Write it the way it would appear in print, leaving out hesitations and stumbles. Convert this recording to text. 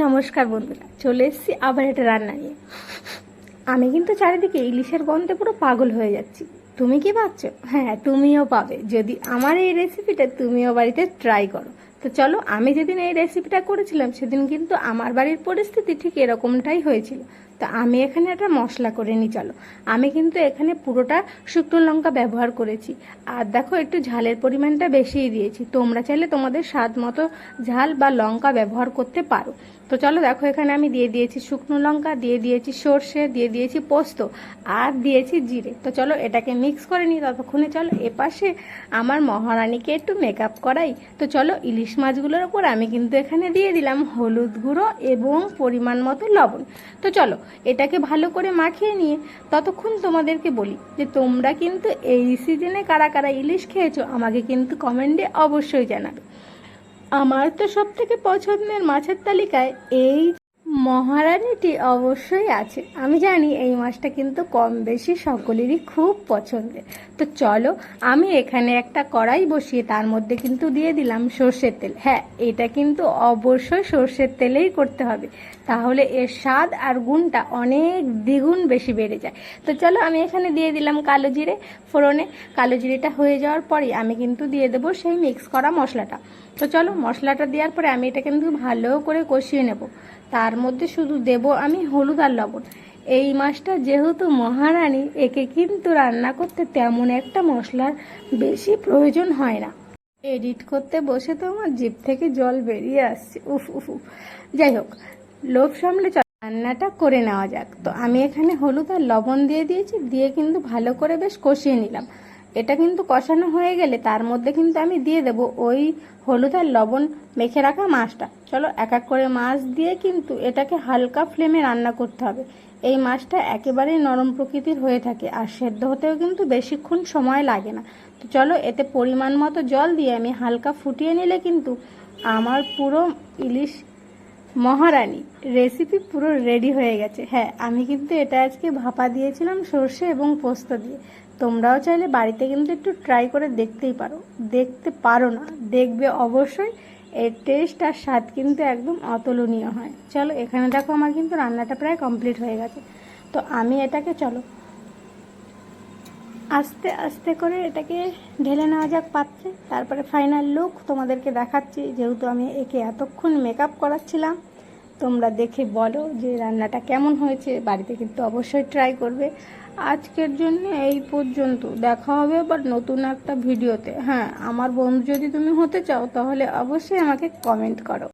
নমস্কার বন্ধুরা, চলে এসেছি আবার এটা রান্না নিয়ে। আমি কিন্তু চারিদিকে ইলিশের গন্ধে পুরো পাগল হয়ে যাচ্ছি। তুমি কি ভাবছো? হ্যাঁ, তুমিও পাবে যদি আমার এই রেসিপিটা তুমিও বাড়িতে ট্রাই করো। তো চলো, আমি যেদিন এই রেসিপিটা করেছিলাম সেদিন কিন্তু আমার বাড়ির পরিস্থিতি ঠিক এরকমটাই হয়েছিল। তো আমি এখানে একটা মশলা করে নিই। চলো, আমি কিন্তু এখানে পুরোটা শুকনো লঙ্কা ব্যবহার করেছি। আর দেখো, একটু ঝালের পরিমাণটা বেশিই দিয়েছি। তোমরা চাইলে তোমাদের স্বাদ মতো ঝাল বা লঙ্কা ব্যবহার করতে পারো। তো চলো দেখো, এখানে আমি দিয়ে দিয়েছি শুকনো লঙ্কা, দিয়ে দিয়েছি সর্ষে, দিয়ে দিয়েছি পোস্ত, আর দিয়েছি জিরে। তো চলো এটাকে মিক্স করে নিই। ততক্ষণে চলো এপাশে আমার মহারানীকে একটু মেকআপ করাই। তো চলো, ইলিশ মাছগুলোর ওপর আমি কিন্তু এখানে দিয়ে দিলাম হলুদ গুঁড়ো এবং পরিমাণ মতো লবণ। তো চলো এটাকে ভালো করে মাখিয়ে নিয়ে ততক্ষণ তোমাদেরকে বলি যে তোমরা কিন্তু এই সিজনে কারা কারা ইলিশ খেয়েছো আমাকে কিন্তু কমেন্টে অবশ্যই জানাবে। আমার তো সব থেকে পছন্দের মাছের তালিকায় এই মহারানীটি অবশ্যই আছে। আমি জানি এই মাছটা কিন্তু কম বেশি সকলেরই খুব পছন্দের। তো চলো, আমি এখানে একটা কড়াই বসিয়ে তার মধ্যে কিন্তু দিয়ে দিলাম সর্ষের তেল। হ্যাঁ, এটা কিন্তু অবশ্যই সর্ষের তেলেই করতে হবে, তাহলে এর স্বাদ আর গুণটা অনেক দ্বিগুণ বেশি বেড়ে যায়। তো চলো, আমি এখানে দিয়ে দিলাম কালো জিরে ফোড়নে। কালো জিরেটা হয়ে যাওয়ার পরেই আমি কিন্তু দিয়ে দেবো সেই মিক্স করা মশলাটা। তো চলো, মশলাটা দেওয়ার পরে আমি এটা কিন্তু ভালো করে কষিয়ে নেব। তার মধ্যে শুধু দেব আমি হলুদ আর লবণ। এই মাছটা যেহেতু মহারানী, একে কিন্তু রান্না করতে তেমন একটা মশলার বেশি প্রয়োজন হয় না। এডিট করতে বসে তো আমার জিভ থেকে জল বেরিয়ে আসছে, উফ উফ উফ। যাই হোক, লোভ সামলে রান্নাটা করে নেওয়া যাক। তো আমি এখানে হলুদ আর লবণ দিয়ে দিয়েছি, দিয়ে কিন্তু ভালো করে বেশ কষিয়ে নিলাম। এটা কিন্তু কষানো হয়ে গেলে তার মধ্যে কিন্তু আমি দিয়ে দেব ওই হলুদ আর লবণ মেখে রাখা মাছটা। চলো, এক এক করে মাছ দিয়ে কিন্তু এটাকে হালকা ফ্লেমে রান্না করতে হবে। এই মাছটা একেবারেই নরম প্রকৃতির হয়ে থাকে আর সেদ্ধ হতেও কিন্তু বেশিক্ষণ সময় লাগে না। তো চলো, এতে পরিমাণ মতো জল দিয়ে আমি হালকা ফুটিয়ে নিলে কিন্তু আমার পুরো ইলিশ মহারানী রেসিপি পুরো রেডি হয়ে গেছে। হ্যাঁ, আমি কিন্তু এটা আজকে ভাপা দিয়েছিলাম সর্ষে এবং পোস্ত দিয়ে। তোমরাও চাইলে বাড়িতে কিন্তু একটু ট্রাই করে দেখতে পারো না, দেখবে অবশ্যই। এর টেস্ট আর স্বাদ কিন্তু একদম অতুলনীয় হয়। চলো, এখানে দেখো আমার কিন্তু রান্নাটা প্রায় কমপ্লিট হয়ে গেছে। তো আমি এটাকে চলো আস্তে আস্তে করে এটাকে ঢেলে নেওয়া যাক পাত্রে। তারপরে ফাইনাল লুক তোমাদেরকে দেখাচ্ছি। যেহেতু আমি একে এতক্ষণ মেকআপ করাচ্ছিলাম, তোমরা দেখে বলো যে রান্নাটা কেমন হয়েছে। বাড়িতে কিন্তু অবশ্যই ট্রাই করবে। আজকের জন্য এই পর্যন্ত, দেখা হবে আবার নতুন একটা ভিডিওতে। হ্যাঁ, আমার বন্ধু যদি তুমি হতে চাও তাহলে অবশ্যই আমাকে কমেন্ট করো।